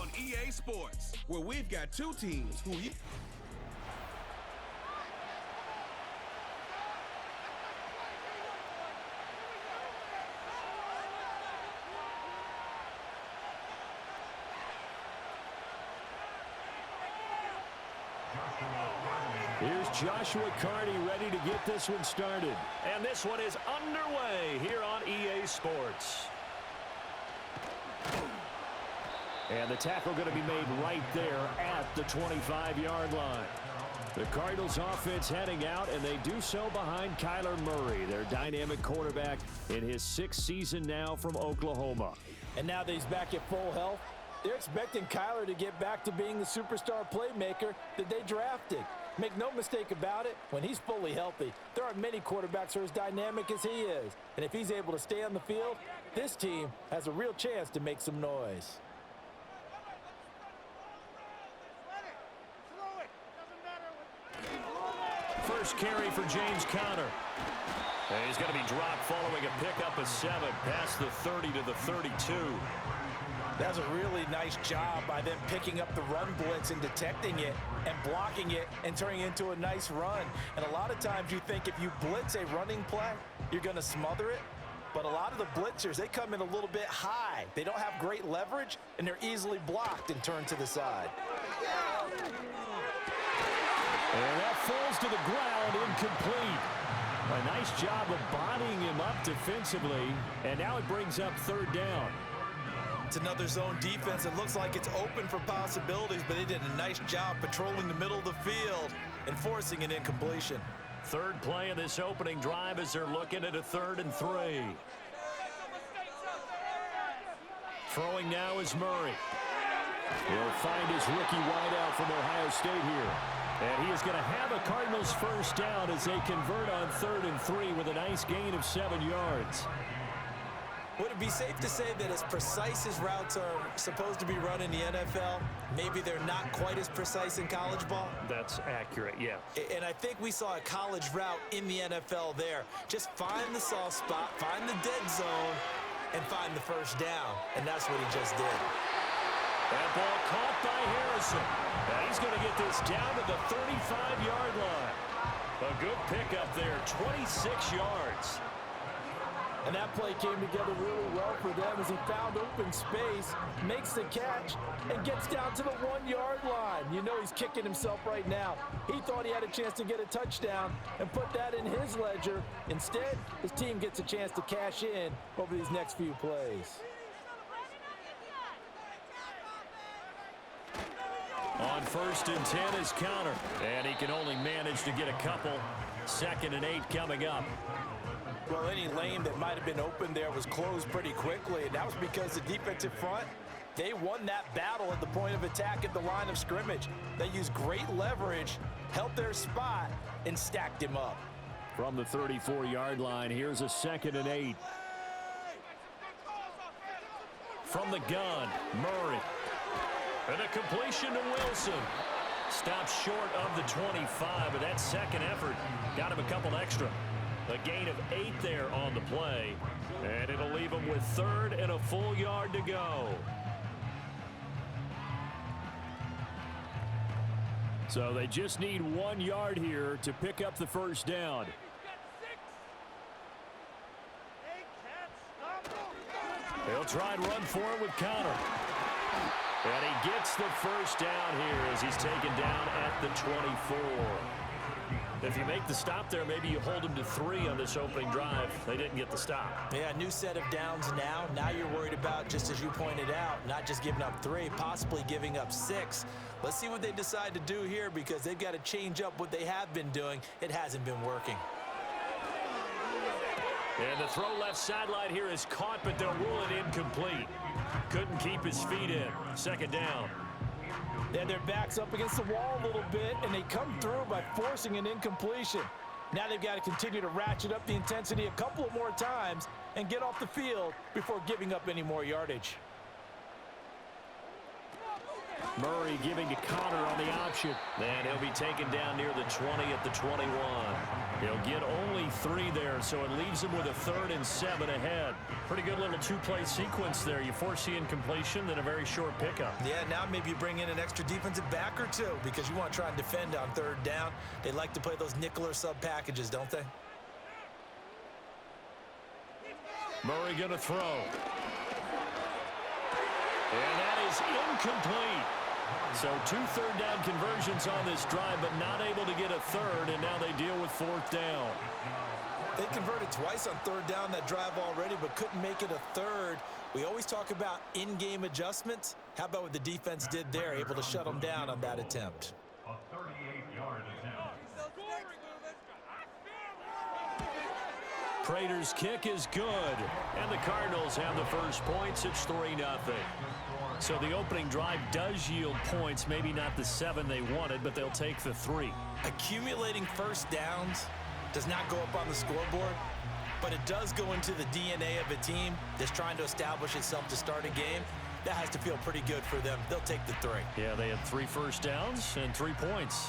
on EA Sports, where we've got two teams who you... Here's Joshua Carney ready to get this one started. And this one is underway here on EA Sports. And the tackle going to be made right there at the 25-yard line. The Cardinals offense heading out, and they do so behind Kyler Murray, their dynamic quarterback in his 6th season now from Oklahoma. And now that he's back at full health, they're expecting Kyler to get back to being the superstar playmaker that they drafted. Make no mistake about it, when he's fully healthy, there aren't many quarterbacks who are as dynamic as he is. And if he's able to stay on the field, this team has a real chance to make some noise. First carry for James Conner. And he's going to be dropped following a pickup of 7 past the 30 to the 32. That's a really nice job by them picking up the run blitz and detecting it and blocking it and turning it into a nice run. And a lot of times you think if you blitz a running play, you're going to smother it. But a lot of the blitzers, they come in a little bit high. They don't have great leverage, and they're easily blocked and turned to the side. And that falls to the ground, incomplete. A nice job of bodying him up defensively, and now it brings up 3rd down. It's another zone defense. It looks like it's open for possibilities, but they did a nice job patrolling the middle of the field and forcing an incompletion. 3rd play of this opening drive as they're looking at a 3rd and 3. Throwing now is Murray. He'll find his rookie wideout from Ohio State here. And he is going to have a Cardinals first down as they convert on 3rd and 3 with a nice gain of 7 yards. Would it be safe to say that as precise as routes are supposed to be run in the NFL, maybe they're not quite as precise in college ball? That's accurate, yeah. And I think we saw a college route in the NFL there. Just find the soft spot, find the dead zone, and find the first down. And that's what he just did. That ball caught by Harrison. And he's going to get this down to the 35-yard line. A good pickup there, 26 yards. And that play came together really well for them as he found open space, makes the catch, and gets down to the 1-yard line. You know he's kicking himself right now. He thought he had a chance to get a touchdown and put that in his ledger. Instead, his team gets a chance to cash in over these next few plays. On 1st and 10 is Conner, and he can only manage to get a couple. 2nd and 8 coming up. Well, any lane that might have been open there was closed pretty quickly, and that was because the defensive front, they won that battle at the point of attack at the line of scrimmage. They used great leverage, held their spot, and stacked him up. From the 34-yard line, here's a 2nd and 8. From the gun, Murray. And a completion to Wilson. Stopped short of the 25, but that second effort got him a couple extra. A gain of 8 there on the play, and it'll leave him with 3rd and a full yard to go. So they just need 1 yard here to pick up the first down. They'll try and run for it with Conner. And he gets the first down here as he's taken down at the 24. If you make the stop there, maybe you hold him to 3 on this opening drive. They didn't get the stop. Yeah, new set of downs now. Now you're worried about, just as you pointed out, not just giving up 3, possibly giving up 6. Let's see what they decide to do here because they've got to change up what they have been doing. It hasn't been working. And the throw left sideline here is caught, but they'll rule it incomplete. Couldn't keep his feet in. 2nd down. Then their back's up against the wall a little bit, and they come through by forcing an incompletion. Now they've got to continue to ratchet up the intensity a couple of more times and get off the field before giving up any more yardage. Murray giving to Connor on the option. And he'll be taken down near the 20 at the 21. He'll get only 3 there, so it leaves him with a 3rd and 7 ahead. Pretty good little 2-play sequence there. You force the incompletion, then a very short pickup. Yeah, now maybe you bring in an extra defensive back or 2 because you want to try and defend on 3rd down. They like to play those nickel or sub packages, don't they? Murray going to throw. And that is incomplete. So 2 third-down conversions on this drive, but not able to get a 3rd, and now they deal with 4th down. They converted twice on 3rd down that drive already, but couldn't make it a 3rd. We always talk about in-game adjustments. How about what the defense did there, able to shut them down on that attempt? A 38-yard attempt. Prater's kick is good, and the Cardinals have the first points. It's 3-0. So the opening drive does yield points, maybe not the 7 they wanted, but they'll take the 3. Accumulating first downs does not go up on the scoreboard, but it does go into the DNA of a team that's trying to establish itself to start a game. That has to feel pretty good for them. They'll take the 3. Yeah, they had 3 first downs and 3 points.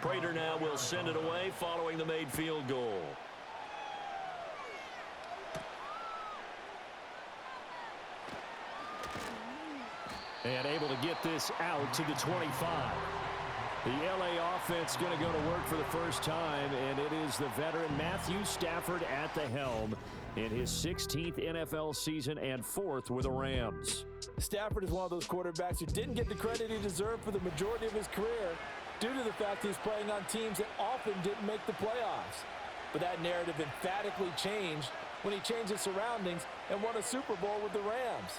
Prater now will send it away following the made field goal. And able to get this out to the 25. The LA offense going to go to work for the first time, and it is the veteran Matthew Stafford at the helm in his 16th NFL season and 4th with the Rams. Stafford is one of those quarterbacks who didn't get the credit he deserved for the majority of his career due to the fact he's playing on teams that often didn't make the playoffs. But that narrative emphatically changed when he changed his surroundings and won a Super Bowl with the Rams.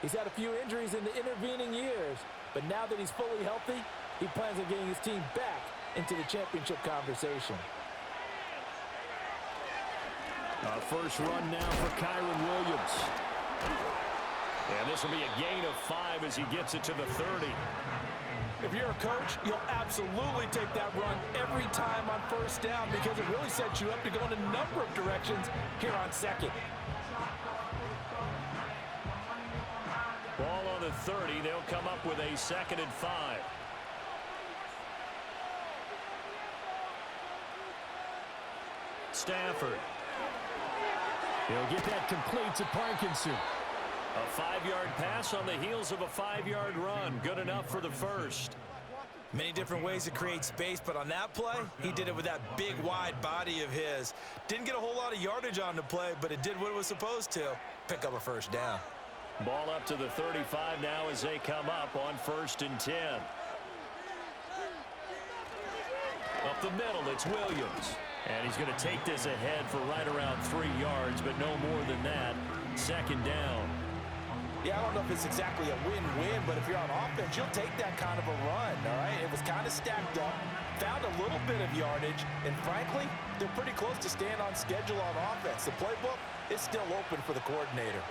He's had a few injuries in the intervening years, but now that he's fully healthy, he plans on getting his team back into the championship conversation. First run now for Kyron Williams. And this will be a gain of 5 as he gets it to the 30. If you're a coach, you'll absolutely take that run every time on first down because it really sets you up to go in a number of directions here on second. Ball on the 30. They'll come up with a 2nd and 5. Stafford. He'll get that complete to Parkinson. A 5-yard pass on the heels of a 5-yard run. Good enough for the first. Many different ways to create space, but on that play, he did it with that big, wide body of his. Didn't get a whole lot of yardage on the play, but it did what it was supposed to. Pick up a first down. Ball up to the 35 now as they come up on 1st and 10. Up the middle, it's Williams. And he's going to take this ahead for right around 3 yards, but no more than that. 2nd down. Yeah, I don't know if it's exactly a win-win, but if you're on offense, you'll take that kind of a run, all right? It was kind of stacked up, found a little bit of yardage, and frankly, they're pretty close to staying on schedule on offense. The playbook is still open for the coordinator.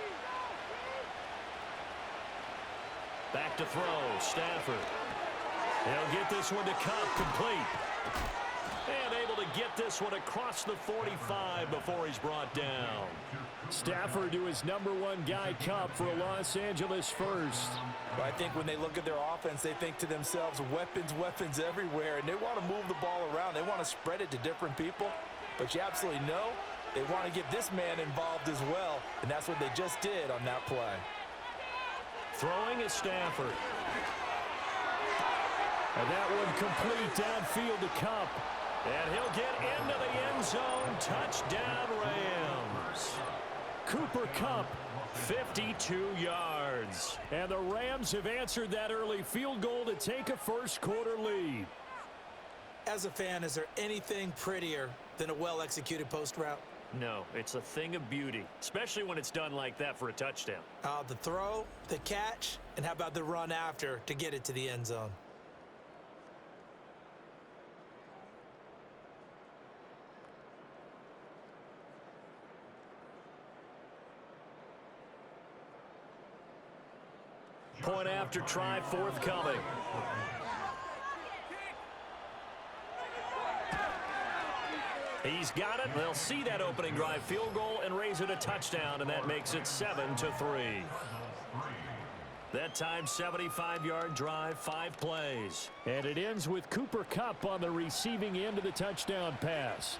Back to throw, Stafford. They'll get this one to Cup, complete. And able to get this one across the 45 before he's brought down. Stafford to his #1 guy, Cup, for a Los Angeles first. Well, I think when they look at their offense, they think to themselves, weapons, weapons everywhere, and they want to move the ball around. They want to spread it to different people, but you absolutely know they want to get this man involved as well, and that's what they just did on that play. Throwing is Stafford. And that one complete downfield to Cup. And he'll get into the end zone. Touchdown, Rams. Cooper Kupp, 52 yards. And the Rams have answered that early field goal to take a first-quarter lead. As a fan, is there anything prettier than a well-executed post route? No, it's a thing of beauty, especially when it's done like that for a touchdown. The throw, the catch, and how about the run after to get it to the end zone? Point after try forthcoming. He's got it. They'll see that opening drive field goal and raise it a touchdown, and that makes it 7-3. That time, 75-yard drive, 5 plays. And it ends with Cooper Kupp on the receiving end of the touchdown pass.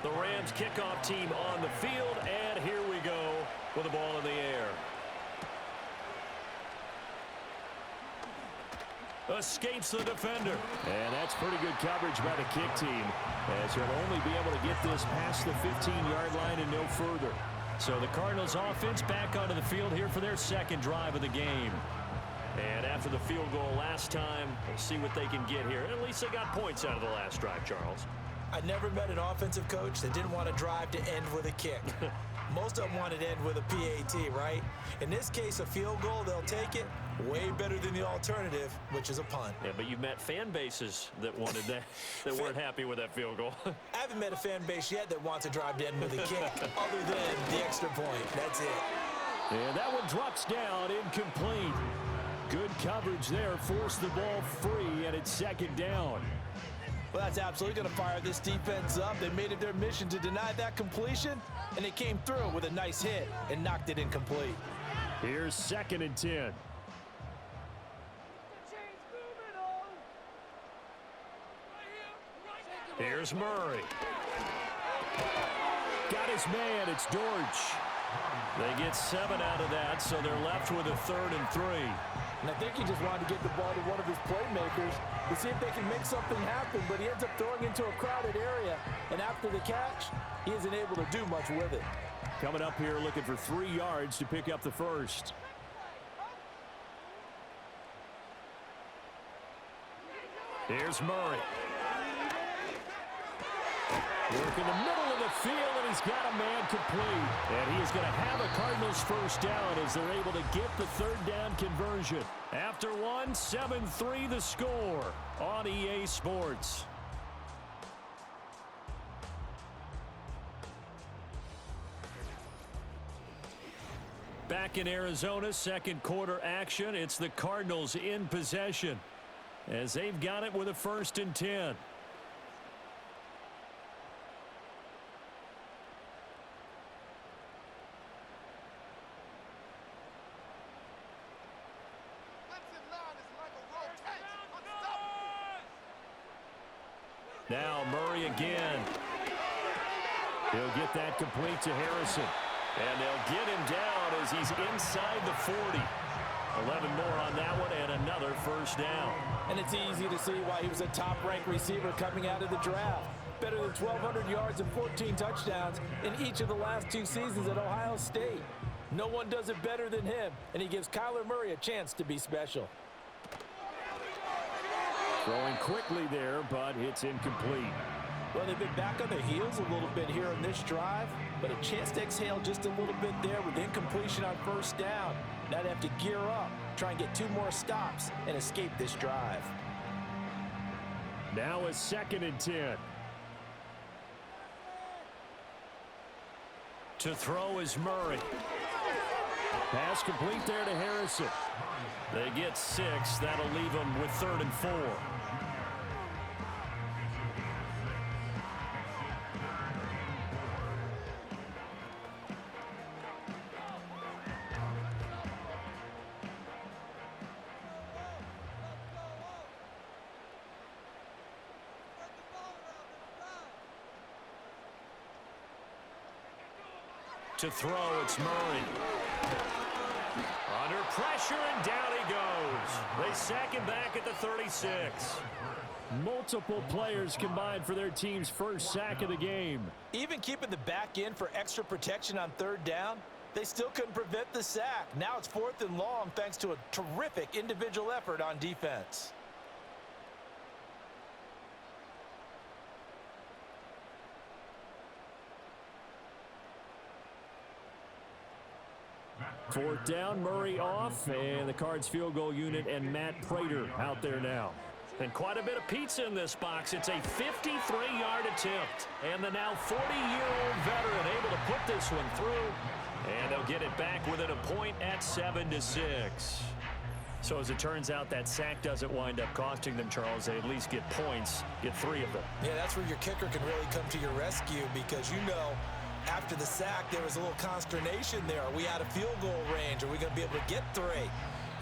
The Rams kickoff team on the field, and here we go with the ball in the air. Escapes the defender. And that's pretty good coverage by the kick team, as he'll only be able to get this past the 15-yard line and no further. So the Cardinals offense back onto the field here for their second drive of the game. And after the field goal last time, we'll see what they can get here. At least they got points out of the last drive, Charles. I never met an offensive coach that didn't want to drive to end with a kick. Most of them wanted to end with a PAT, right? In this case, a field goal, they'll take it. Way better than the alternative, which is a punt. Yeah, but you've met fan bases that wanted that, that weren't happy with that field goal. I haven't met a fan base yet that wants to drive to end with a kick, other than the extra point. That's it. And that one drops down, incomplete. Good coverage there, forced the ball free, and it's second down. Well, that's absolutely going to fire this defense up. They made it their mission to deny that completion, and they came through with a nice hit and knocked it incomplete. Here's 2nd and 10. Here's Murray. Got his man, it's Dortch. They get 7 out of that, so they're left with a 3rd and 3. And I think he just wanted to get the ball to one of his playmakers to see if they can make something happen, but he ends up throwing into a crowded area, and after the catch, he isn't able to do much with it. Coming up here looking for 3 yards to pick up the first. Here's Murray. Work in the middle of the field, and he's got a man complete. And he is going to have a Cardinals first down as they're able to get the 3rd down conversion. After one, 7-3 the score on EA Sports. Back in Arizona, second quarter action. It's the Cardinals in possession as they've got it with a 1st and 10. Now Murray again. He'll get that complete to Harrison. And they'll get him down as he's inside the 40. 11 more on that one and another first down. And it's easy to see why he was a top-ranked receiver coming out of the draft. Better than 1,200 yards and 14 touchdowns in each of the last 2 seasons at Ohio State. No one does it better than him, and he gives Kyler Murray a chance to be special. Throwing quickly there, but it's incomplete. Well, they've been back on their heels a little bit here in this drive, but a chance to exhale just a little bit there with incompletion on first down. Now they have to gear up, try and get 2 more stops, and escape this drive. Now a 2nd and 10. To throw is Murray. Pass complete there to Harrison. They get 6. That'll leave them with 3rd and 4. To throw, it's Murray. Under pressure, and down he goes. They sack him back at the 36. Multiple players combined for their team's first sack of the game. Even keeping the back in for extra protection on 3rd down, they still couldn't prevent the sack. Now it's 4th and long thanks to a terrific individual effort on defense. Fourth down, Murray off, and the Cards field goal unit and Matt Prater out there now. And quite a bit of pizza in this box. It's a 53-yard attempt. And the now 40-year-old veteran able to put this one through. And they'll get it back within a point at 7-6. So as it turns out, that sack doesn't wind up costing them, Charles. They at least get points, get 3 of them. Yeah, that's where your kicker can really come to your rescue because after the sack, there was a little consternation there. Are we out of field goal range? Are we going to be able to get 3?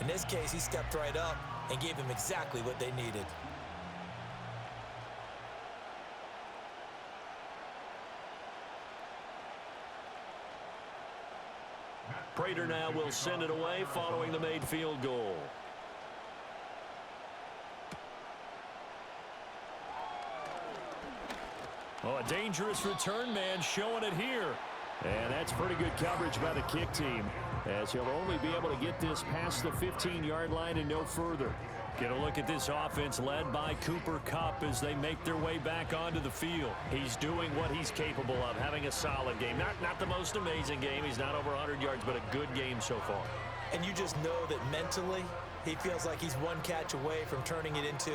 In this case, he stepped right up and gave them exactly what they needed. Prater now will send it away following the made field goal. Oh, a dangerous return man showing it here. And that's pretty good coverage by the kick team, as he'll only be able to get this past the 15-yard line and no further. Get a look at this offense led by Cooper Kupp as they make their way back onto the field. He's doing what he's capable of, having a solid game. Not the most amazing game. He's not over 100 yards, but a good game so far. And you just know that mentally, he feels like he's one catch away from turning it into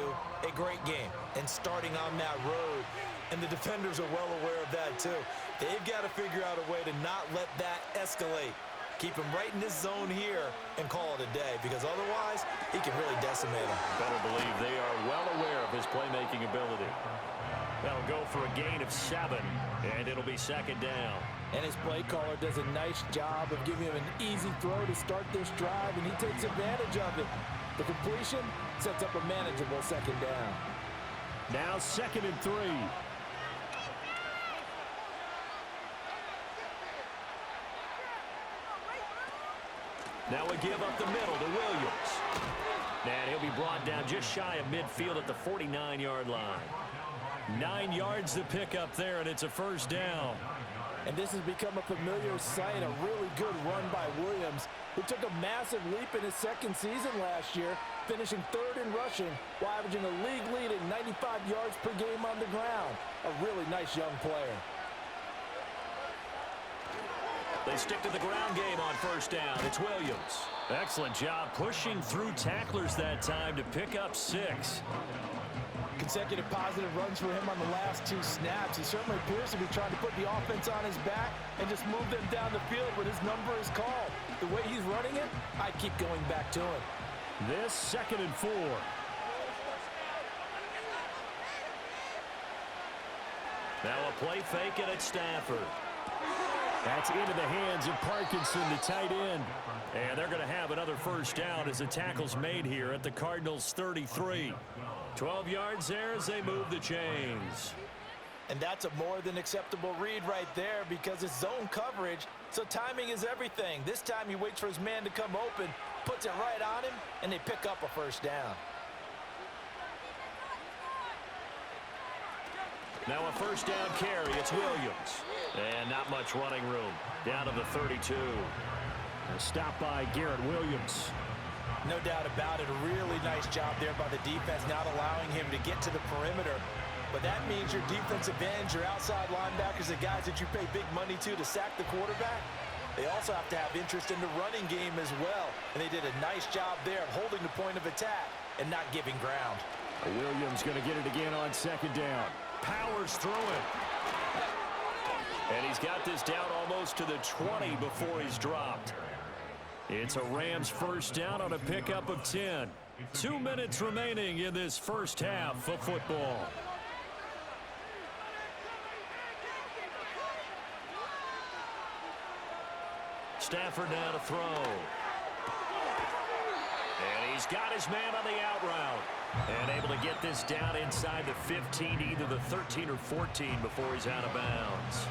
a great game and starting on that road. And the defenders are well aware of that, too. They've got to figure out a way to not let that escalate. Keep him right in this zone here and call it a day, because otherwise, he can really decimate him. Better believe they are well aware of his playmaking ability. They'll go for a gain of 7, and it'll be 2nd down. And his play caller does a nice job of giving him an easy throw to start this drive, and he takes advantage of it. The completion sets up a manageable 2nd down. Now 2nd and 3. Now we give up the middle to Williams. And he'll be brought down just shy of midfield at the 49-yard line. 9 yards to pick up there, and it's a 1st down. And this has become a familiar sight, a really good run by Williams, who took a massive leap in his 2nd season last year, finishing 3rd in rushing while averaging a league-leading 95 yards per game on the ground. A really nice young player. They stick to the ground game on 1st down. It's Williams. Excellent job pushing through tacklers that time to pick up 6. Consecutive positive runs for him on the last 2 snaps. He certainly appears to be trying to put the offense on his back and just move them down the field when his number is called. The way he's running it, I keep going back to him. This 2nd and 4. Now a play fake, and it's Stafford. That's into the hands of Parkinson, the tight end. And they're going to have another 1st down as the tackle's made here at the Cardinals' 33. 12 yards there as they move the chains. And that's a more than acceptable read right there because it's zone coverage, so timing is everything. This time he waits for his man to come open, puts it right on him, and they pick up a 1st down. Now a 1st down carry. It's Williams. And not much running room. Down to the 32. A stop by Garrett Williams. No doubt about it. A really nice job there by the defense, not allowing him to get to the perimeter. But that means your defensive ends, your outside linebackers, the guys that you pay big money to sack the quarterback, they also have to have interest in the running game as well. And they did a nice job there of holding the point of attack and not giving ground. Williams going to get it again on 2nd down. Powers through it. And he's got this down almost to the 20 before he's dropped. It's a Rams 1st down on a pickup of 10. 2 minutes remaining in this 1st half of football. Stafford now to throw. And he's got his man on the out route. And able to get this down inside the 15, either the 13 or 14 before he's out of bounds.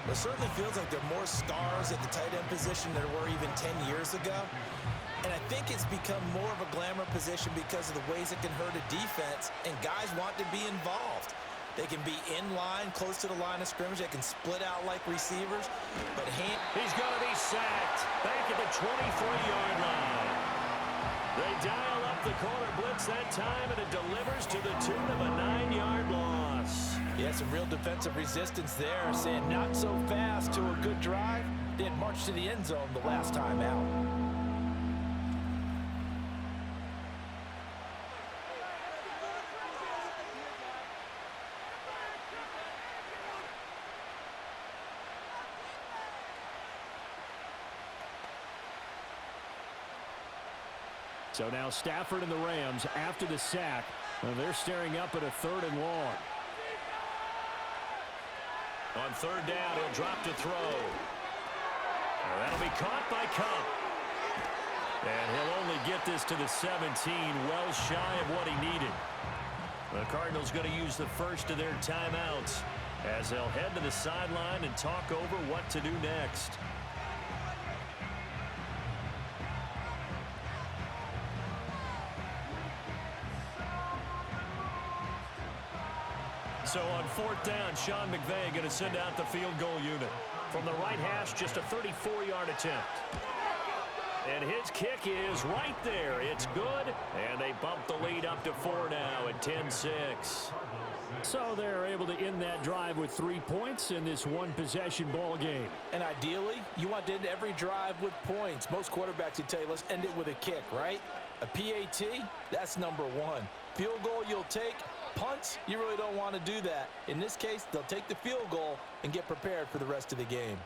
It certainly feels like there are more stars at the tight end position than there were even 10 years ago. And I think it's become more of a glamour position because of the ways it can hurt a defense, and guys want to be involved. They can be in line, close to the line of scrimmage. They can split out like receivers. But he's going to be sacked back at the 23-yard line. They dial up the corner blitz that time, and it delivers to the tune of a 9-yard loss. Yeah, some real defensive resistance there, saying not so fast to a good drive. They had marched to the end zone the last time out. So now Stafford and the Rams after the sack. They're staring up at a 3rd and long. On 3rd down, he'll drop to throw. That'll be caught by Cup. And he'll only get this to the 17, well shy of what he needed. The Cardinals going to use the first of their timeouts as they'll head to the sideline and talk over what to do next. So on 4th down, Sean McVay going to send out the field goal unit. From the right hash, just a 34-yard attempt. And his kick is right there. It's good, and they bump the lead up to 4 now at 10-6. So they're able to end that drive with 3 points in this one-possession ball game. And ideally, you want to end every drive with points. Most quarterbacks would tell you, let's end it with a kick, right? A PAT, that's number 1. Field goal you'll take. Punts, you really don't want to do that. In this case, they'll take the field goal and get prepared for the rest of the game.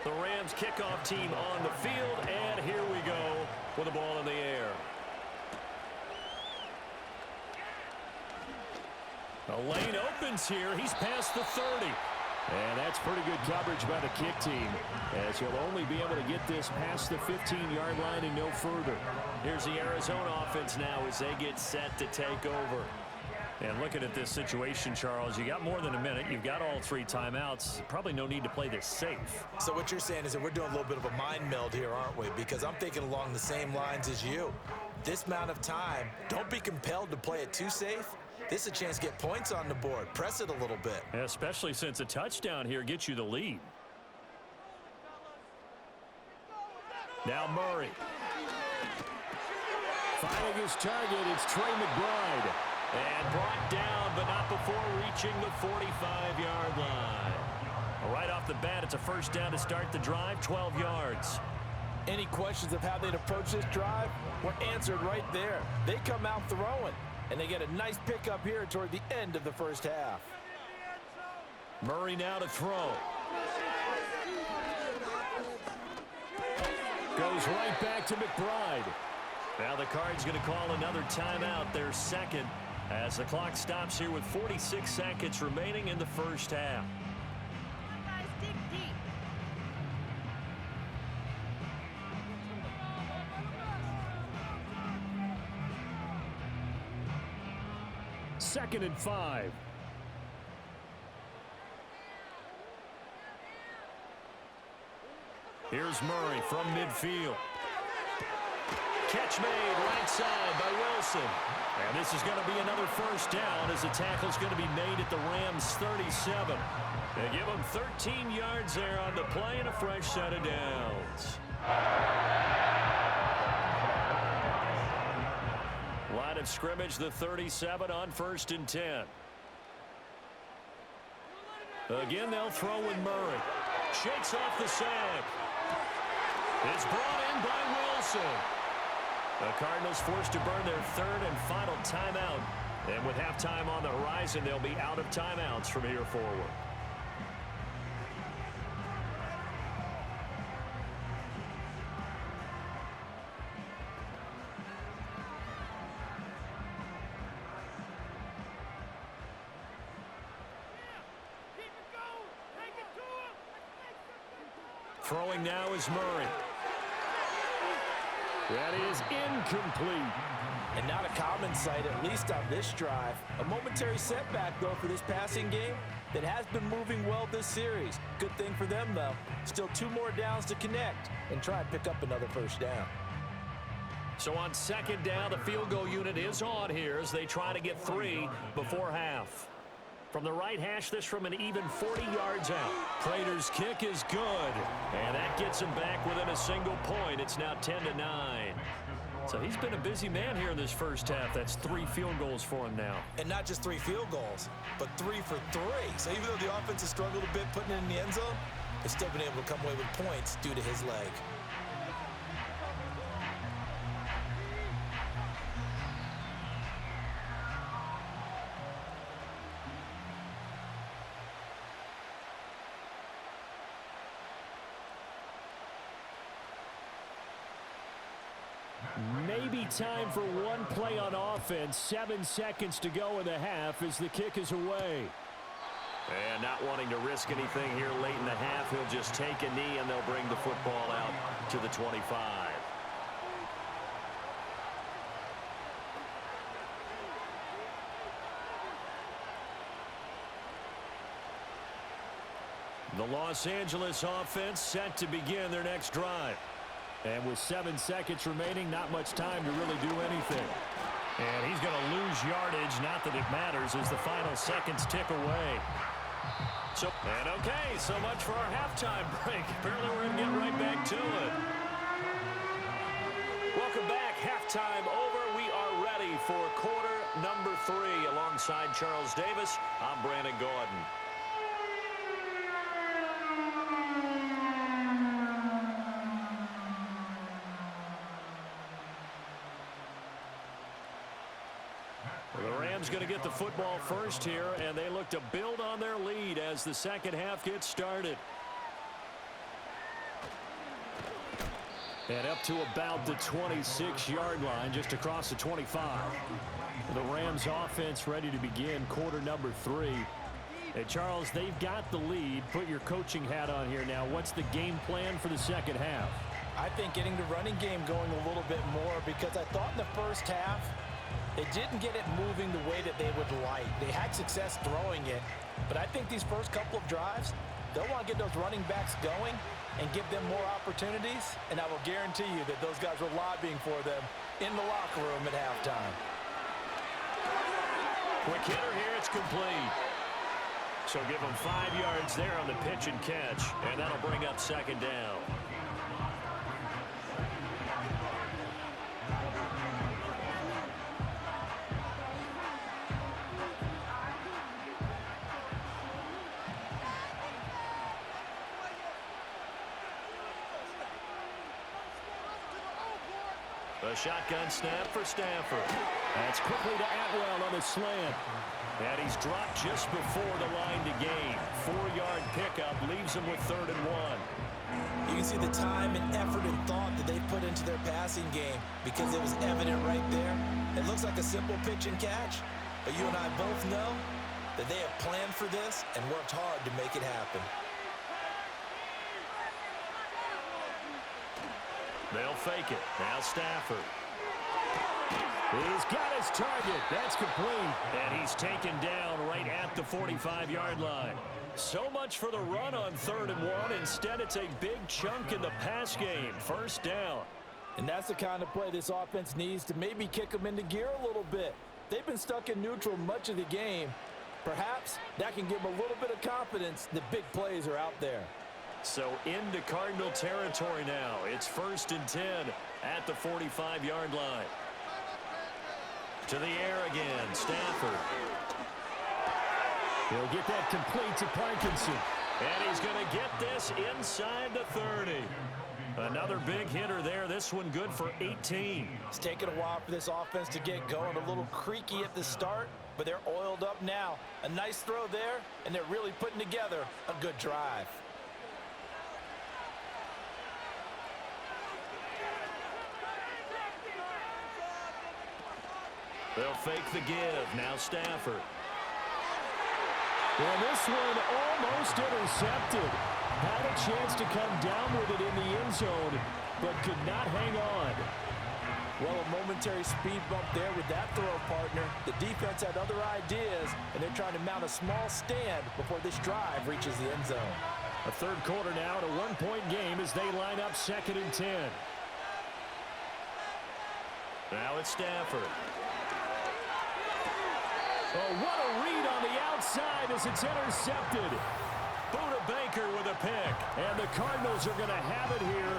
The Rams kickoff team on the field, and here we go with the ball in the air. A lane opens here. He's past the 30. And that's pretty good coverage by the kick team, as he'll only be able to get this past the 15-yard line and no further. Here's the Arizona offense now as they get set to take over. And looking at this situation, Charles, you got more than a minute. You've got all 3 timeouts. Probably no need to play this safe. So what you're saying is that we're doing a little bit of a mind meld here, aren't we? Because I'm thinking along the same lines as you. This amount of time, don't be compelled to play it too safe. This is a chance to get points on the board. Press it a little bit. Especially since a touchdown here gets you the lead. Now Murray. Finding his target, it's Trey McBride. And brought down, but not before reaching the 45-yard line. Right off the bat, it's a 1st down to start the drive, 12 yards. Any questions of how they'd approach this drive were answered right there. They come out throwing. And they get a nice pickup here toward the end of the 1st half. Murray now to throw. Goes right back to McBride. Now the Cards going to call another timeout, their 2nd, as the clock stops here with 46 seconds remaining in the 1st half. Second and 5. Here's Murray from midfield. Catch made right side by Wilson. And this is going to be another 1st down as the tackle's going to be made at the Rams 37. They give them 13 yards there on the play and a fresh set of downs. Line of scrimmage, the 37 on 1st and 10. Again, they'll throw with Murray. Shakes off the sack. It's brought in by Wilson. The Cardinals forced to burn their 3rd and final timeout. And with halftime on the horizon, they'll be out of timeouts from here forward. Throwing now is Murray. That is incomplete. And not a common sight, at least on this drive. A momentary setback, though, for this passing game that has been moving well this series. Good thing for them, though. Still 2 more downs to connect and try and pick up another 1st down. So on 2nd down, the field goal unit is on here as they try to get 3 before half. From the right hash, this from an even 40 yards out. Prater's kick is good. And that gets him back within a single point. It's now 10-9. So he's been a busy man here in this first half. That's 3 field goals for him now. And not just 3 field goals, but 3 for 3. So even though the offense has struggled a bit putting it in the end zone, they've still been able to come away with points due to his leg. Maybe time for one play on offense. 7 seconds to go in the half as the kick is away. And not wanting to risk anything here late in the half, he'll just take a knee and they'll bring the football out to the 25. The Los Angeles offense set to begin their next drive. And with 7 seconds remaining, not much time to really do anything. And he's going to lose yardage, not that it matters, as the final seconds tick away. So much for our halftime break. Apparently we're going to get right back to it. Welcome back. Halftime over. We are ready for quarter number 3. Alongside Charles Davis, I'm Brandon Gordon. Going to get the football first here, and they look to build on their lead as the second half gets started. And up to about the 26-yard line, just across the 25. The Rams offense ready to begin quarter number 3. Hey, Charles, they've got the lead. Put your coaching hat on here now. What's the game plan for the second half? I think getting the running game going a little bit more, because I thought in the first half they didn't get it moving the way that they would like. They had success throwing it, but I think these first couple of drives, they'll want to get those running backs going and give them more opportunities, and I will guarantee you that those guys were lobbying for them in the locker room at halftime. Quick hitter here, it's complete. So give them 5 yards there on the pitch and catch, and that'll bring up second down. A shotgun snap for Stafford. That's quickly to Atwell on the slant. And he's dropped just before the line to gain. 4-yard pickup leaves him with 3rd and 1. You can see the time and effort and thought that they put into their passing game because it was evident right there. It looks like a simple pitch and catch, but you and I both know that they have planned for this and worked hard to make it happen. They'll fake it. Now Stafford. He's got his target. That's complete. And he's taken down right at the 45-yard line. So much for the run on 3rd and 1. Instead, it's a big chunk in the pass game. First down. And that's the kind of play this offense needs to maybe kick them into gear a little bit. They've been stuck in neutral much of the game. Perhaps that can give them a little bit of confidence that big plays are out there. So into Cardinal territory now. It's 1st and 10 at the 45-yard line. To the air again, Stafford. He'll get that complete to Parkinson. And he's going to get this inside the 30. Another big hitter there. This one good for 18. It's taken a while for this offense to get going. A little creaky at the start, but they're oiled up now. A nice throw there, and they're really putting together a good drive. They'll fake the give. Now Stafford. Well, this one almost intercepted. Had a chance to come down with it in the end zone, but could not hang on. Well, a momentary speed bump there with that throw, partner. The defense had other ideas, and they're trying to mount a small stand before this drive reaches the end zone. A third quarter now, a 1-point game as they line up 2nd and 10. Now it's Stafford. Oh, what a read on the outside as it's intercepted. Buda Baker with a pick. And the Cardinals are going to have it here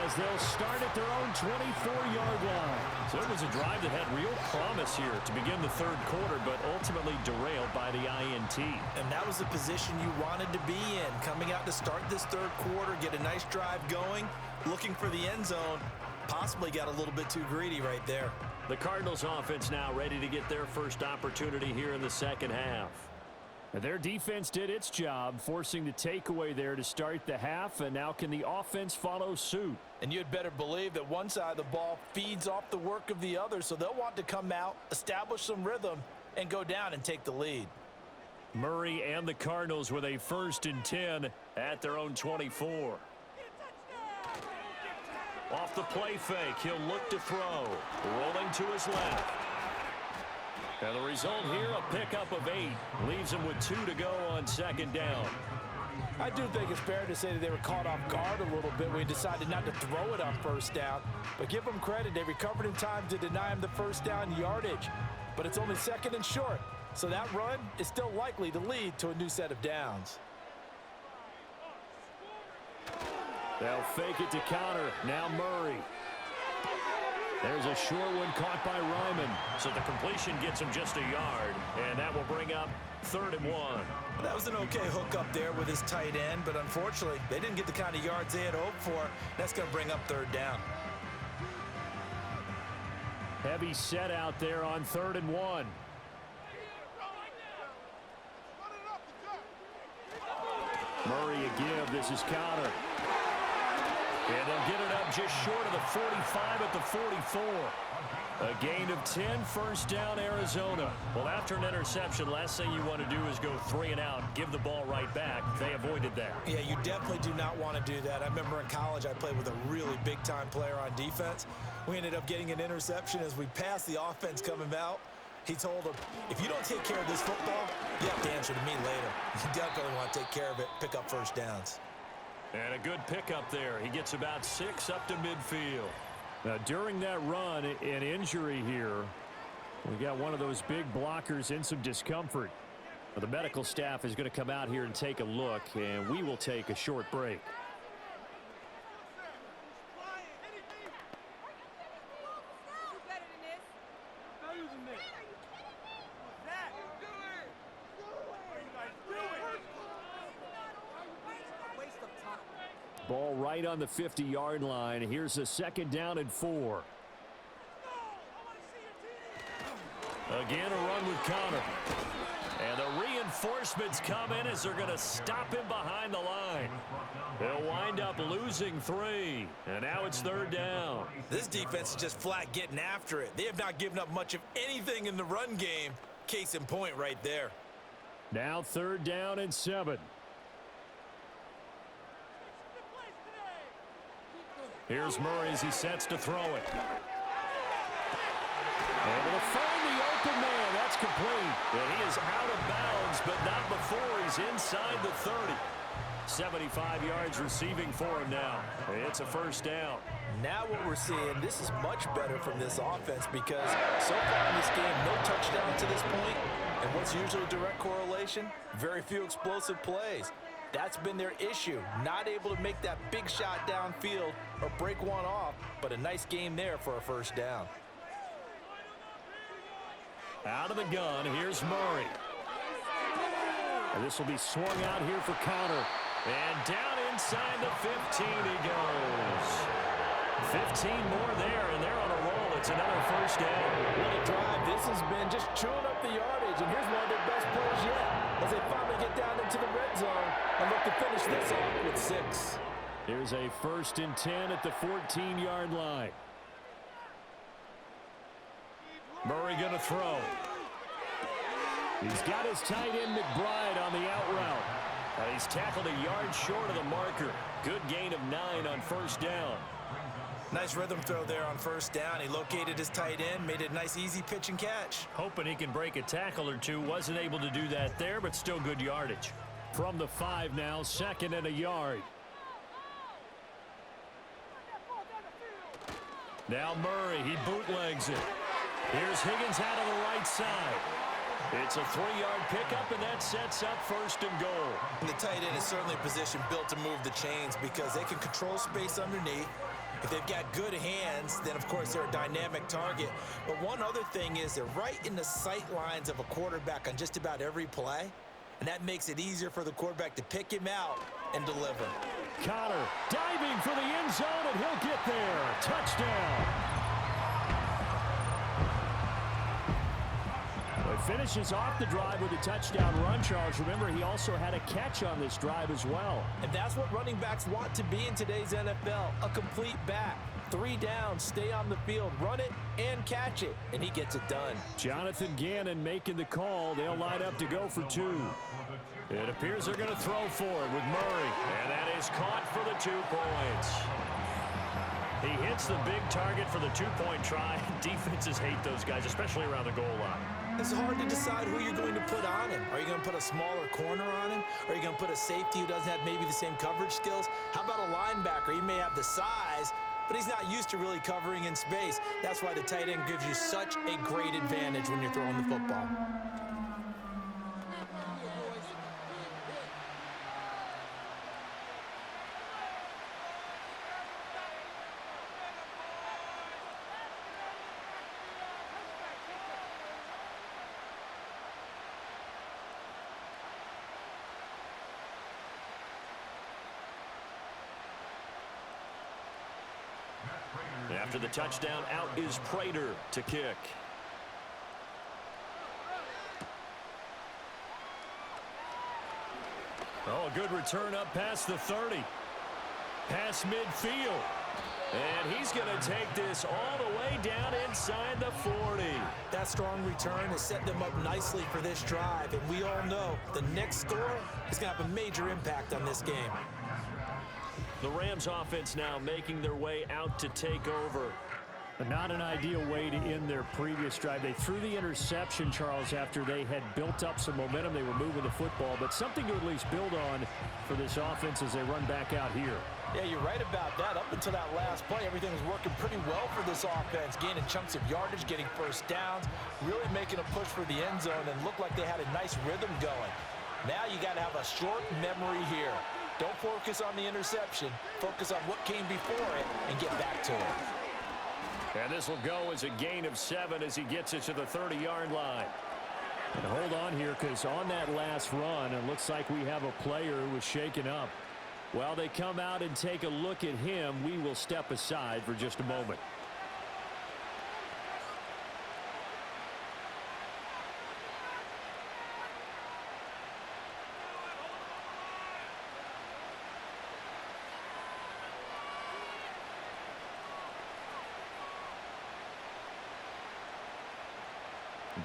as they'll start at their own 24-yard line. So it was a drive that had real promise here to begin the third quarter, but ultimately derailed by the INT. And that was the position you wanted to be in. Coming out to start this third quarter, get a nice drive going, looking for the end zone. Possibly got a little bit too greedy right there. The Cardinals offense now ready to get their first opportunity here in the second half. Their defense did its job, forcing the takeaway there to start the half, and now can the offense follow suit? And you'd better believe that one side of the ball feeds off the work of the other, so they'll want to come out, establish some rhythm, and go down and take the lead. Murray and the Cardinals with a 1st and 10 at their own 24. Off the play fake, he'll look to throw. Rolling to his left. And the result here, a pickup of 8. Leaves him with 2 to go on second down. I do think it's fair to say that they were caught off guard a little bit when he decided not to throw it on first down. But give them credit, they recovered in time to deny him the first down yardage. But it's only 2nd and short, so that run is still likely to lead to a new set of downs. They'll fake it to counter. Now Murray. There's a short one caught by Ryman. So the completion gets him just a yard, and that will bring up 3rd and 1. That was an okay hook up there with his tight end, but unfortunately, they didn't get the kind of yards they had hoped for. That's going to bring up 3rd down. Heavy set out there on 3rd and 1. Murray a give. This is counter. And they'll get it up just short of the 45 at the 44. A gain of 10, first down, Arizona. Well, after an interception, last thing you want to do is go 3 and out, give the ball right back. They avoided that. Yeah, you definitely do not want to do that. I remember in college I played with a really big-time player on defense. We ended up getting an interception as we passed the offense coming out. He told him, if you don't take care of this football, you have to answer to me later. You definitely want to take care of it, pick up first downs. And a good pickup there. He gets about 6 up to midfield. Now, during that run, an injury here. We got one of those big blockers in some discomfort. Well, the medical staff is going to come out here and take a look, and we will take a short break. Ball right on the 50-yard line. Here's a 2nd down and 4. Again, a run with Connor. And the reinforcements come in as they're going to stop him behind the line. They'll wind up losing 3. And now it's 3rd down. This defense is just flat getting after it. They have not given up much of anything in the run game. Case in point right there. Now 3rd down and 7. Here's Murray as he sets to throw it. Able to find the open man. That's complete. And he is out of bounds, but not before he's inside the 30. 75 yards receiving for him now. It's a first down. Now what we're seeing, this is much better from this offense because so far in this game, no touchdown to this point. And what's usually a direct correlation? Very few explosive plays. That's been their issue, not able to make that big shot downfield or break one off, but a nice game there for a first down. Out of the gun, here's Murray. And this will be swung out here for counter. And down inside the 15 he goes. 15 more there, and they're on a roll. It's another first down. What a drive. This has been just chewing up the yardage, and here's one of their best plays yet as they finally get down into the red zone and look to finish this off with 6. Here's a 1st and 10 at the 14-yard line. Murray going to throw. He's got his tight end McBride on the out route. He's tackled a yard short of the marker. Good gain of 9 on first down. Nice rhythm throw there on first down. He located his tight end, made it a nice easy pitch and catch. Hoping he can break a tackle or two. Wasn't able to do that there, but still good yardage. From the 5 now, 2nd and a yard. Now Murray, he bootlegs it. Here's Higgins out on the right side. It's a 3-yard pickup, and that sets up first and goal. And the tight end is certainly a position built to move the chains because they can control space underneath. If they've got good hands, then, of course, they're a dynamic target. But one other thing is they're right in the sight lines of a quarterback on just about every play, and that makes it easier for the quarterback to pick him out and deliver. Connor diving for the end zone, and he'll get there. Touchdown. He finishes off the drive with a touchdown run, Charles. Remember, he also had a catch on this drive as well. And that's what running backs want to be in today's NFL, a complete back. 3 downs, stay on the field, run it, and catch it, and he gets it done. Jonathan Gannon making the call. They'll line up to go for 2. It appears they're going to throw for it with Murray. And that is caught for the 2 points. He hits the big target for the 2-point try. Defenses hate those guys, especially around the goal line. It's hard to decide who you're going to put on him. Are you going to put a smaller corner on him? Are you going to put a safety who doesn't have maybe the same coverage skills? How about a linebacker? He may have the size, but he's not used to really covering in space. That's why the tight end gives you such a great advantage when you're throwing the football. After the touchdown, out is Prater to kick. Oh, good return up past the 30. Past midfield. And he's going to take this all the way down inside the 40. That strong return has set them up nicely for this drive, and we all know the next score is going to have a major impact on this game. The Rams offense now making their way out to take over. But not an ideal way to end their previous drive. They threw the interception, Charles, after they had built up some momentum. They were moving the football, but something to at least build on for this offense as they run back out here. Yeah, you're right about that. Up until that last play, everything was working pretty well for this offense, gaining chunks of yardage, getting first downs, really making a push for the end zone, and looked like they had a nice rhythm going. Now you got to have a short memory here. Don't focus on the interception. Focus on what came before it and get back to it. And this will go as a gain of 7 as he gets it to the 30-yard line. And hold on here, because on that last run, it looks like we have a player who was shaken up. While they come out and take a look at him, we will step aside for just a moment.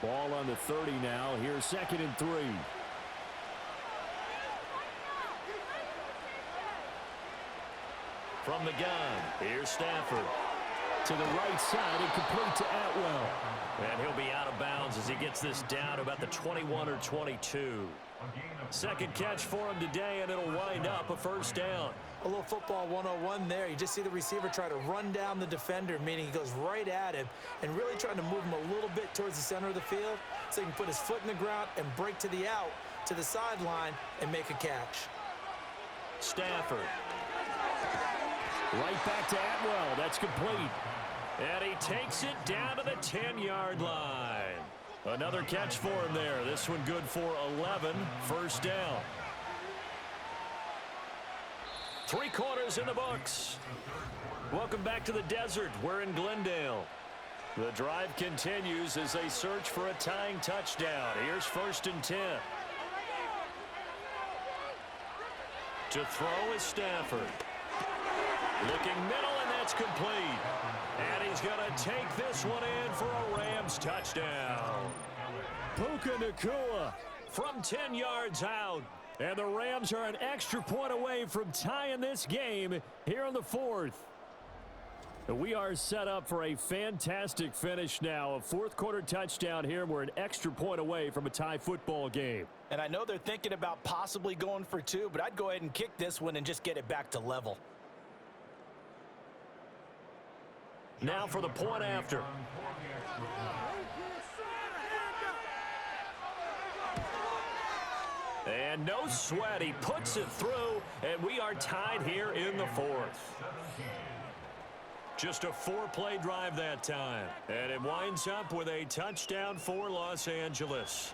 Ball on the 30 now. Here's 2nd and 3. From the gun, here's Stafford. To the right side and complete to Atwell. And he'll be out of bounds as he gets this down to about the 21 or 22. Second catch for him today, and it'll wind up a first down. A little football 101 there. You just see the receiver try to run down the defender, meaning he goes right at him and really trying to move him a little bit towards the center of the field so he can put his foot in the ground and break to the out, to the sideline, and make a catch. Stafford. Right back to Atwell. That's complete. And he takes it down to the 10-yard line. Another catch for him there. This one good for 11. First down. 3 quarters in the books. Welcome back to the desert. We're in Glendale. The drive continues as they search for a tying touchdown. Here's 1st and 10. To throw is Stafford. Looking middle, and that's complete. And he's going to take this one in for a Rams touchdown. Puka Nacua from 10 yards out. And the Rams are an extra point away from tying this game here in the 4th. We are set up for a fantastic finish now. A 4th quarter touchdown here. We're an extra point away from a tie football game. And I know they're thinking about possibly going for 2, but I'd go ahead and kick this one and just get it back to level. Now for the point after. And no sweat. He puts it through, and we are tied here in the fourth. Just a 4-play drive that time. And it winds up with a touchdown for Los Angeles.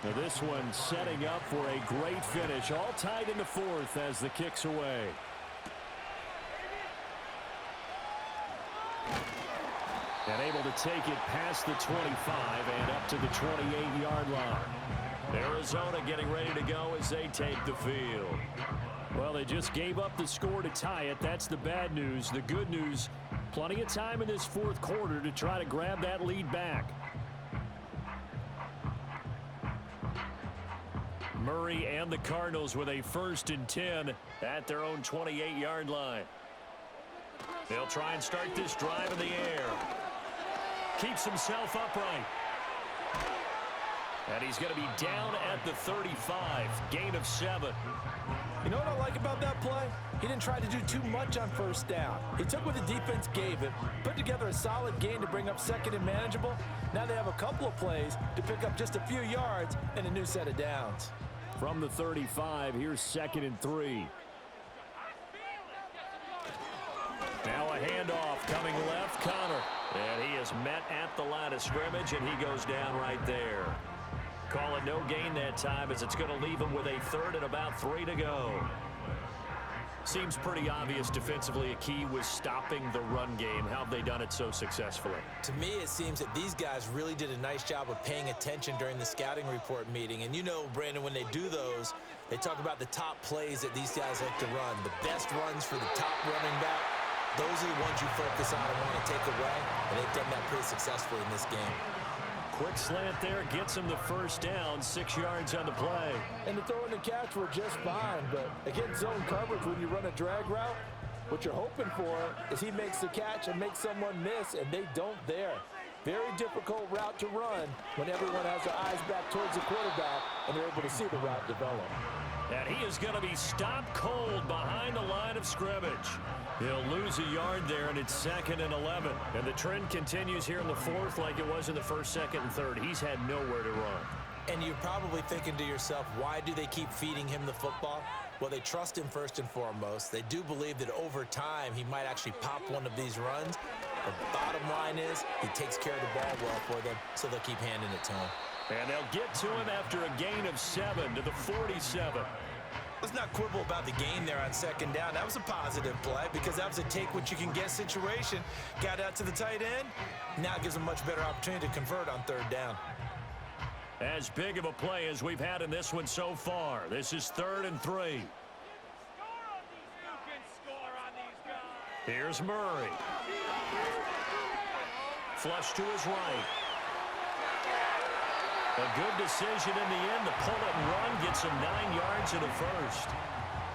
Now this one setting up for a great finish. All tied in the fourth as the kick's away. And able to take it past the 25 and up to the 28-yard line. Arizona getting ready to go as they take the field. Well, they just gave up the score to tie it. That's the bad news. The good news, plenty of time in this fourth quarter to try to grab that lead back. Murray and the Cardinals with a 1st and 10 at their own 28-yard line. They'll try and start this drive in the air. Keeps himself upright. And he's going to be down at the 35. Gain of 7. You know what I like about that play? He didn't try to do too much on 1st down. He took what the defense gave him, put together a solid gain to bring up 2nd and manageable. Now they have a couple of plays to pick up just a few yards and a new set of downs. From the 35, here's 2nd and 3. Now a handoff coming left, Connor. And he is met at the line of scrimmage, and he goes down right there. Call it no gain that time as it's going to leave him with a 3rd and about 3 to go. Seems pretty obvious defensively a key was stopping the run game. How have they done it so successfully? To me, it seems that these guys really did a nice job of paying attention during the scouting report meeting. And you know, Brandon, when they do those, they talk about the top plays that these guys like to run. The best runs for the top running back. Those are the ones you focus on and want to take away. And they've done that pretty successfully in this game. Quick slant there, gets him the 1st down, 6 yards on the play. And the throw and the catch were just fine, but against zone coverage when you run a drag route, what you're hoping for is he makes the catch and makes someone miss, and they don't there. Very difficult route to run when everyone has their eyes back towards the quarterback and they're able to see the route develop. And he is going to be stopped cold behind the line of scrimmage. He'll lose a yard there, and it's 2nd and 11. And the trend continues here in the 4th like it was in the 1st, 2nd, and 3rd. He's had nowhere to run. And you're probably thinking to yourself, why do they keep feeding him the football? Well, they trust him first and foremost. They do believe that over time he might actually pop one of these runs. The bottom line is he takes care of the ball well for them, so they'll keep handing it to him. And they'll get to him after a gain of 7 to the 47. Let's not quibble about the gain there on 2nd down. That was a positive play because that was a take-what-you-can-get situation. Got out to the tight end. Now it gives them a much better opportunity to convert on 3rd down. As big of a play as we've had in this one so far. This is 3rd and 3. Here's Murray. Flush to his right. A good decision in the end to pull it and run. Gets him 9 yards in the 1st.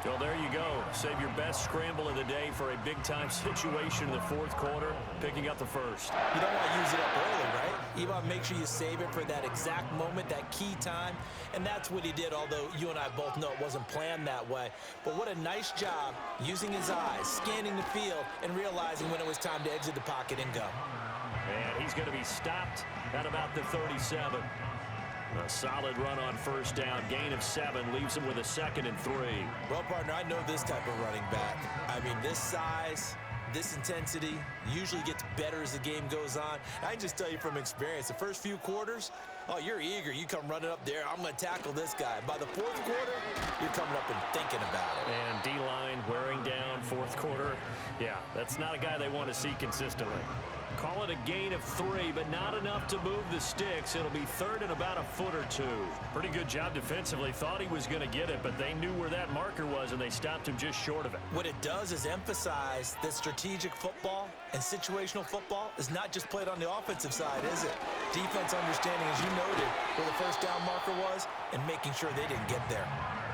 Well, there you go. Save your best scramble of the day for a big-time situation in the 4th quarter, picking up the 1st. You don't want to use it up early, right? You want to make sure you save it for that exact moment, that key time. And that's what he did, although you and I both know it wasn't planned that way. But what a nice job using his eyes, scanning the field, and realizing when it was time to exit the pocket and go. And he's going to be stopped at about the 37. A solid run on 1st down. Gain of 7 leaves him with a 2nd and 3. Well, partner, I know this type of running back. I mean, this size, this intensity usually gets better as the game goes on. I can just tell you from experience, the first few quarters, oh, you're eager. You come running up there. I'm going to tackle this guy. By the 4th quarter, you're coming up and thinking about it. And D-line wearing down 4th quarter. Yeah, that's not a guy they want to see consistently. Call it a gain of 3, but not enough to move the sticks. It'll be 3rd and about a foot or 2. Pretty good job defensively. Thought he was going to get it, but they knew where that marker was, and they stopped him just short of it. What it does is emphasize that strategic football and situational football is not just played on the offensive side, is it? Defense understanding, as you noted, where the 1st down marker was and making sure they didn't get there.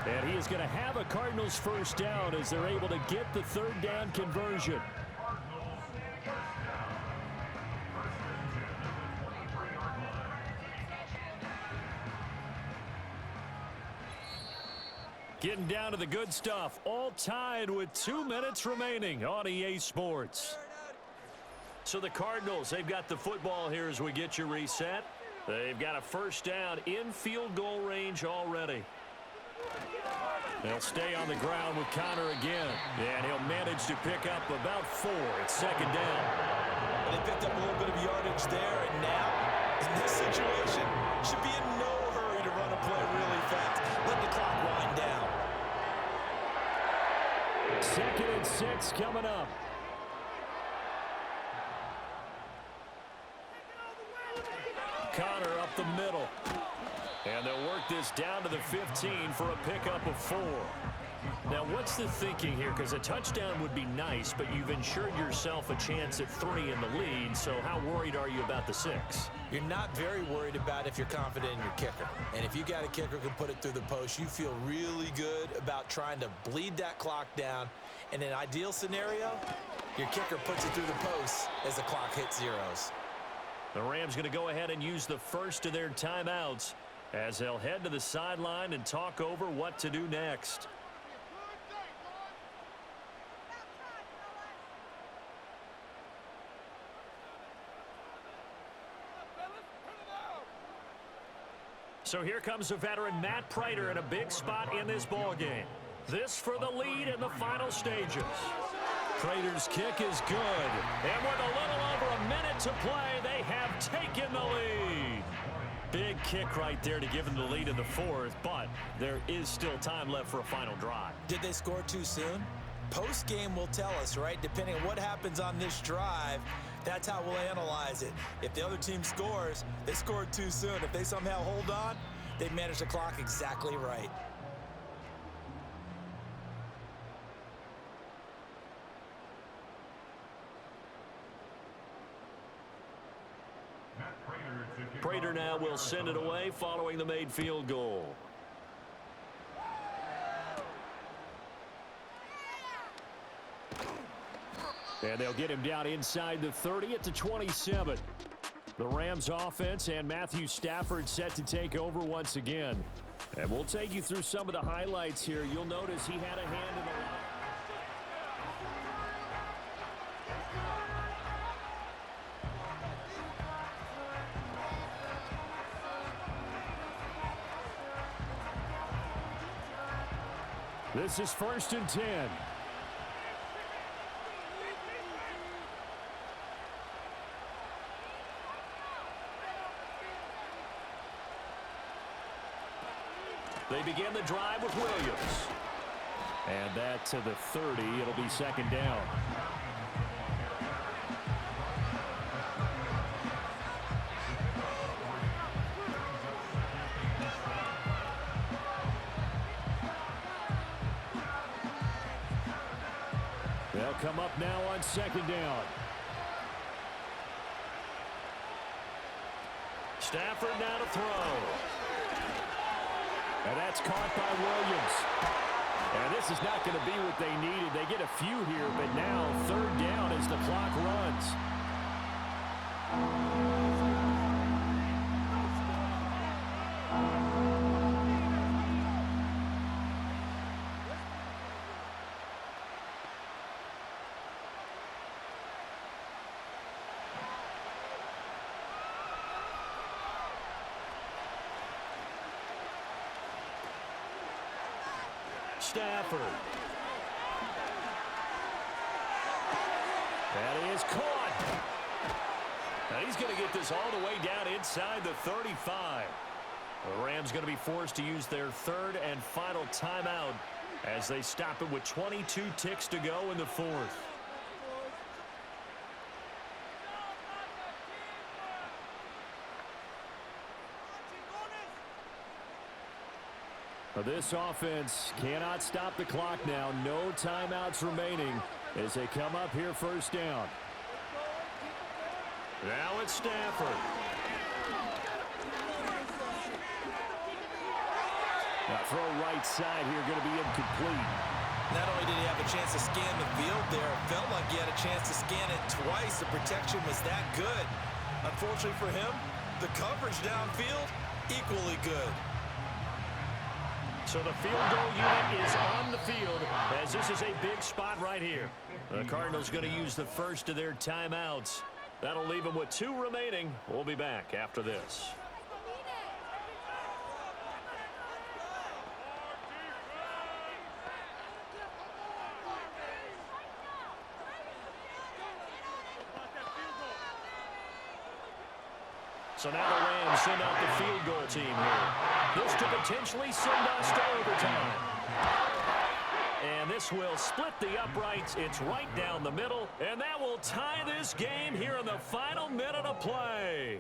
And he is going to have a Cardinals 1st down as they're able to get the 3rd down conversion. Getting down to the good stuff. All tied with 2 minutes remaining on EA Sports. So the Cardinals, they've got the football here as we get you reset. They've got a first down in field goal range already. They'll stay on the ground with Connor again. And he'll manage to pick up about 4. It's second down. They picked up a little bit of yardage there, and now, in this situation, should be in no hurry to run a play really fast. Let the clock wind down. 2nd and 6 coming up. Connor up the middle. And they'll work this down to the 15 for a pickup of 4. Now, what's the thinking here? Because a touchdown would be nice, but you've ensured yourself a chance at 3 in the lead, so how worried are you about the 6? You're not very worried about if you're confident in your kicker. And if you got a kicker who can put it through the post, you feel really good about trying to bleed that clock down. In an ideal scenario, your kicker puts it through the post as the clock hits zeros. The Rams going to go ahead and use the first of their timeouts as they'll head to the sideline and talk over what to do next. So here comes the veteran Matt Prater in a big spot in this ballgame. This for the lead in the final stages. Prater's kick is good. And with a little over a minute to play, they have taken the lead. Big kick right there to give them the lead in the 4th, but there is still time left for a final drive. Did they score too soon? Post-game will tell us, right? Depending on what happens on this drive, that's how we'll analyze it. If the other team scores, they scored too soon. If they somehow hold on, they managed the clock exactly right. Prater now will send it away following the made field goal. And they'll get him down inside the 30 at the 27. The Rams offense and Matthew Stafford set to take over once again. And we'll take you through some of the highlights here. You'll notice he had a hand in the line. This is 1st and 10. They begin the drive with Williams. And that to the 30. It'll be second down. They'll come up now on second down. Stafford now to throw. And that's caught by Williams. And this is not going to be what they needed. They get a few here, but now 3rd down as the clock runs. Stafford. And he is caught. And he's going to get this all the way down inside the 35. The Rams going to be forced to use their 3rd and final timeout as they stop it with 22 ticks to go in the 4th. This offense cannot stop the clock now. No timeouts remaining as they come up here 1st down. Now it's Stafford. Now throw right side here going to be incomplete. Not only did he have a chance to scan the field there, it felt like he had a chance to scan it twice. The protection was that good. Unfortunately for him, the coverage downfield, equally good. So the field goal unit is on the field as this is a big spot right here. The Cardinals going to use the first of their timeouts. That'll leave them with 2 remaining. We'll be back after this. So now the Rams send out the field goal team here. This could potentially send us to overtime. And this will split the uprights. It's right down the middle. And that will tie this game here in the final minute of play.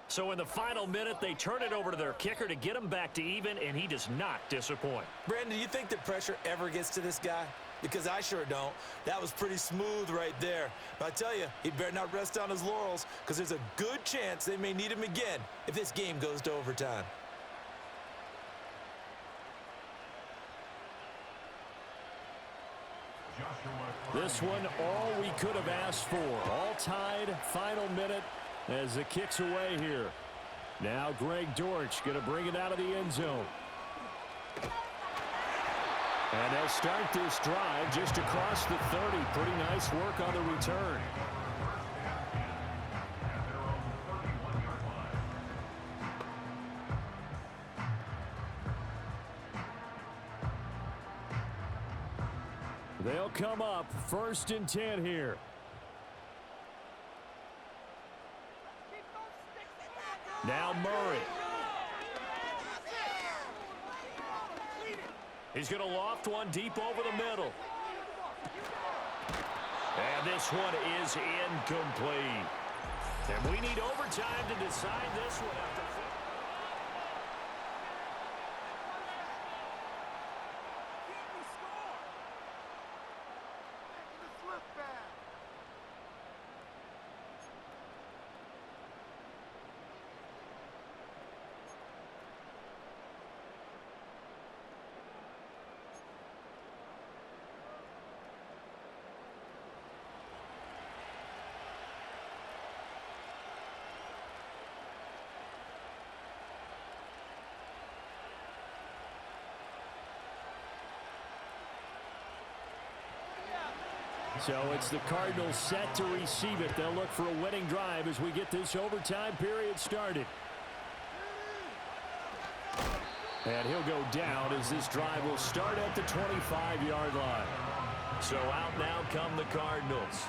So in the final minute, they turn it over to their kicker to get him back to even, and he does not disappoint. Brandon, do you think the pressure ever gets to this guy? Because I sure don't. That was pretty smooth right there. But I tell you, he better not rest on his laurels because there's a good chance they may need him again if this game goes to overtime. This one, all we could have asked for. All tied, final minute as the kick's away here. Now Greg Dortch going to bring it out of the end zone. And they'll start this drive just across the 30. Pretty nice work on the return. They'll come up 1st and 10 here. Now Murray. He's going to loft one deep over the middle. And this one is incomplete. And we need overtime to decide this one after. So it's the Cardinals set to receive it. They'll look for a winning drive as we get this overtime period started. And he'll go down as this drive will start at the 25-yard line. So out now come the Cardinals.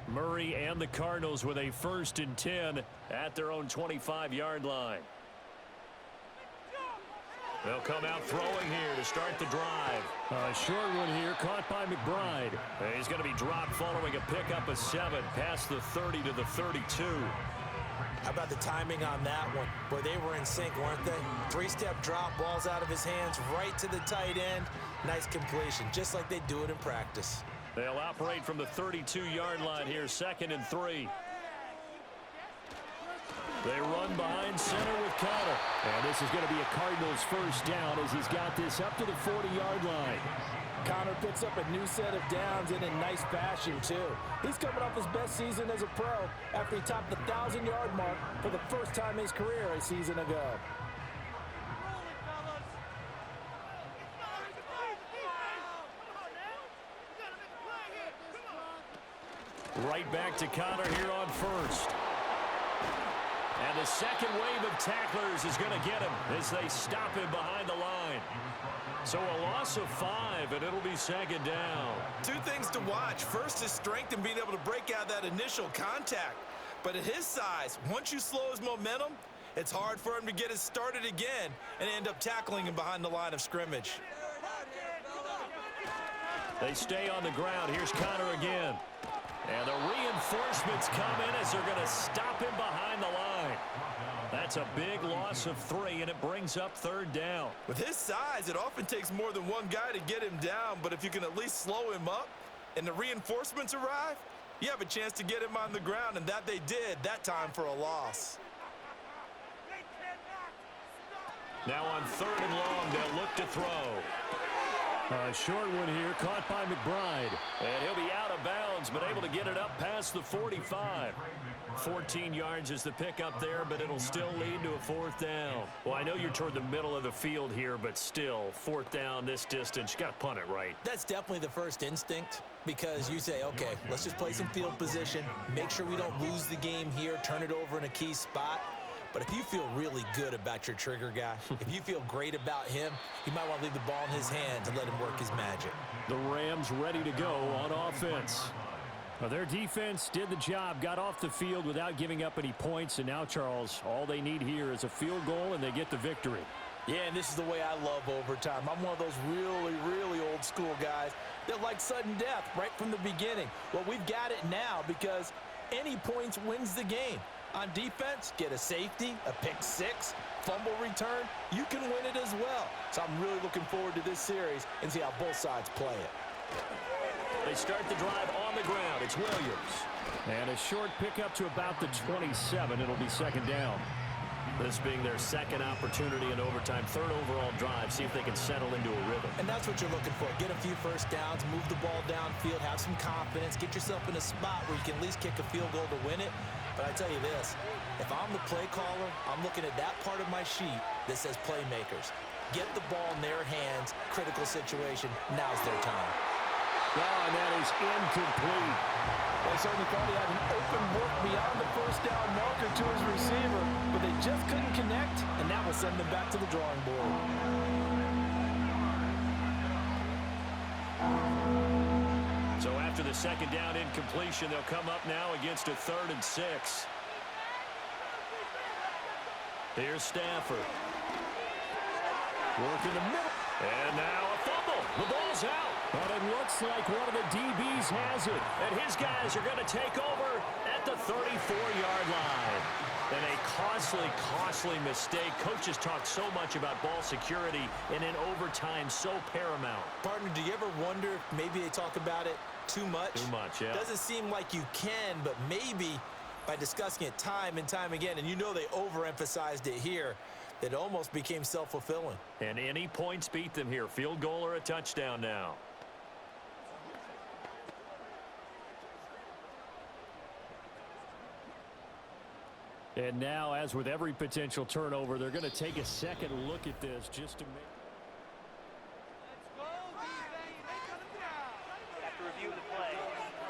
Murray and the Cardinals with a 1st and 10 at their own 25-yard line. They'll come out throwing here to start the drive. A short one here caught by McBride. He's going to be dropped following a pickup of 7 past the 30 to the 32. How about the timing on that one? Boy, they were in sync, weren't they? 3-step drop, balls out of his hands, right to the tight end. Nice completion, just like they do it in practice. They'll operate from the 32-yard line here, 2nd and 3. They run behind center with Connor. And this is going to be a Cardinals 1st down as he's got this up to the 40-yard line. Connor picks up a new set of downs in a nice fashion, too. He's coming off his best season as a pro after he topped the 1,000-yard mark for the first time in his career a season ago. Right back to Connor here on 1st. And the second wave of tacklers is going to get him as they stop him behind the line. So a loss of 5, and it'll be 2nd down. 2 things to watch. First is strength and being able to break out that initial contact. But at his size, once you slow his momentum, it's hard for him to get it started again and end up tackling him behind the line of scrimmage. They stay on the ground. Here's Connor again. And the reinforcements come in as they're going to stop him behind the line. That's a big loss of 3, and it brings up 3rd down. With his size, it often takes more than one guy to get him down, but if you can at least slow him up and the reinforcements arrive, you have a chance to get him on the ground, and that they did that time for a loss. Now on 3rd and long, they'll look to throw. A short one here, caught by McBride. And he'll be out of bounds, but able to get it up past the 45. 14 yards is the pickup there, but it'll still lead to a fourth down. Well, I know you're toward the middle of the field here, but still, fourth down this distance, you got to punt it right. That's definitely the first instinct, because you say, okay, let's just play some field position, make sure we don't lose the game here, turn it over in a key spot. But if you feel really good about your trigger guy, if you feel great about him, you might want to leave the ball in his hands and let him work his magic. The Rams ready to go on offense. Well, their defense did the job, got off the field without giving up any points, and now, Charles, all they need here is a field goal, and they get the victory. Yeah, and this is the way I love overtime. I'm one of those really, really old school guys that like sudden death right from the beginning. Well, we've got it now because any points wins the game. On defense, get a safety, a pick six, fumble return, you can win it as well. So I'm really looking forward to this series and see how both sides play it. They start the drive on the ground. It's Williams. And a short pickup to about the 27. It'll be second down. This being their second opportunity in overtime, third overall drive, see if they can settle into a rhythm. And that's what you're looking for. Get a few first downs, move the ball downfield, have some confidence, get yourself in a spot where you can at least kick a field goal to win it. But I tell you this, if I'm the play caller, I'm looking at that part of my sheet that says playmakers. Get the ball in their hands, critical situation, now's their time. Oh, and that is incomplete. They certainly thought he had an open look beyond the first down marker to his receiver, but they just couldn't connect, and that will send them back to the drawing board. So after the second down incompletion, they'll come up now against a 3rd and 6. Here's Stafford. Work in the middle. And now a fumble. The ball's out. But it looks like one of the DBs has it. And his guys are going to take over at the 34-yard line. And a costly mistake. Coaches talk so much about ball security, and in overtime, so paramount. Partner, do you ever wonder if maybe they talk about it too much? Too much, yeah. Doesn't seem like you can, but maybe by discussing it time and time again, and you know they overemphasized it here, it almost became self-fulfilling. And any points beat them here. Field goal or a touchdown now. And now, as with every potential turnover, they're going to take a second look at this just to make. After review of the play,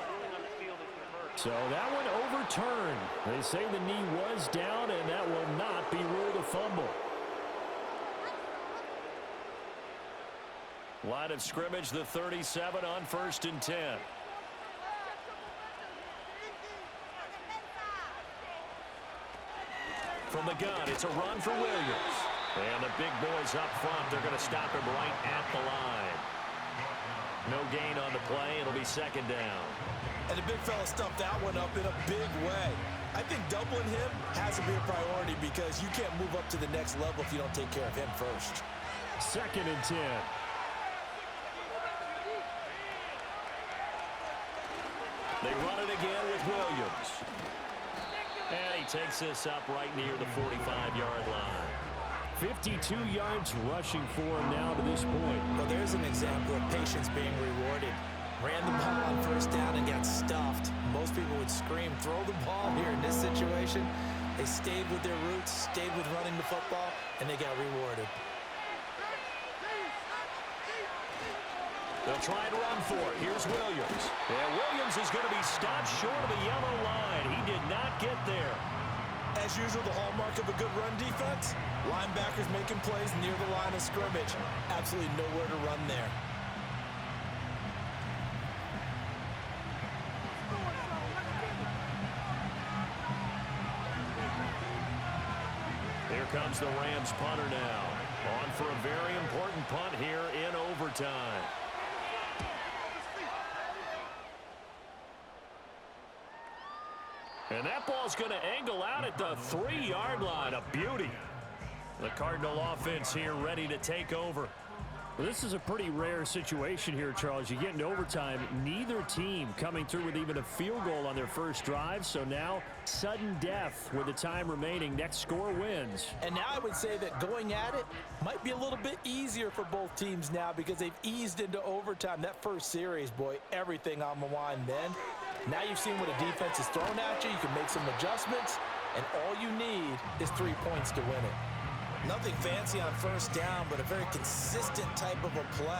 ruling on the field is reversed. So that one overturned. They say the knee was down, and that will not be ruled a fumble. Line of scrimmage, the 37 on 1st and 10. From the gun, it's a run for Williams. And the big boys up front, they're going to stop him right at the line. No gain on the play. It'll be second down. And the big fella stuffed that one up in a big way. I think doubling him has to be a priority because you can't move up to the next level if you don't take care of him first. 2nd and 10. They run it again with Williams. And he takes this up right near the 45-yard line. 52 yards rushing for him now to this point. Well, there's an example of patience being rewarded. Ran the ball on 1st down and got stuffed. Most people would scream, throw the ball here in this situation. They stayed with their roots, stayed with running the football, and they got rewarded. They'll try and run for it. Here's Williams. And Williams is going to be stopped short of the yellow line. He did not get there. As usual, the hallmark of a good run defense, linebackers making plays near the line of scrimmage. Absolutely nowhere to run there. Here comes the Rams punter now. On for a very important punt here in overtime. And that ball's going to angle out at the 3-yard line. A beauty. The Cardinal offense here ready to take over. Well, this is a pretty rare situation here, Charles. You get into overtime, neither team coming through with even a field goal on their first drive. So now, sudden death with the time remaining. Next score wins. And now I would say that going at it might be a little bit easier for both teams now because they've eased into overtime. That first series, boy, everything on the line then. Now you've seen what a defense is thrown at you. You can make some adjustments, and all you need is 3 points to win it. Nothing fancy on first down, but a very consistent type of a play.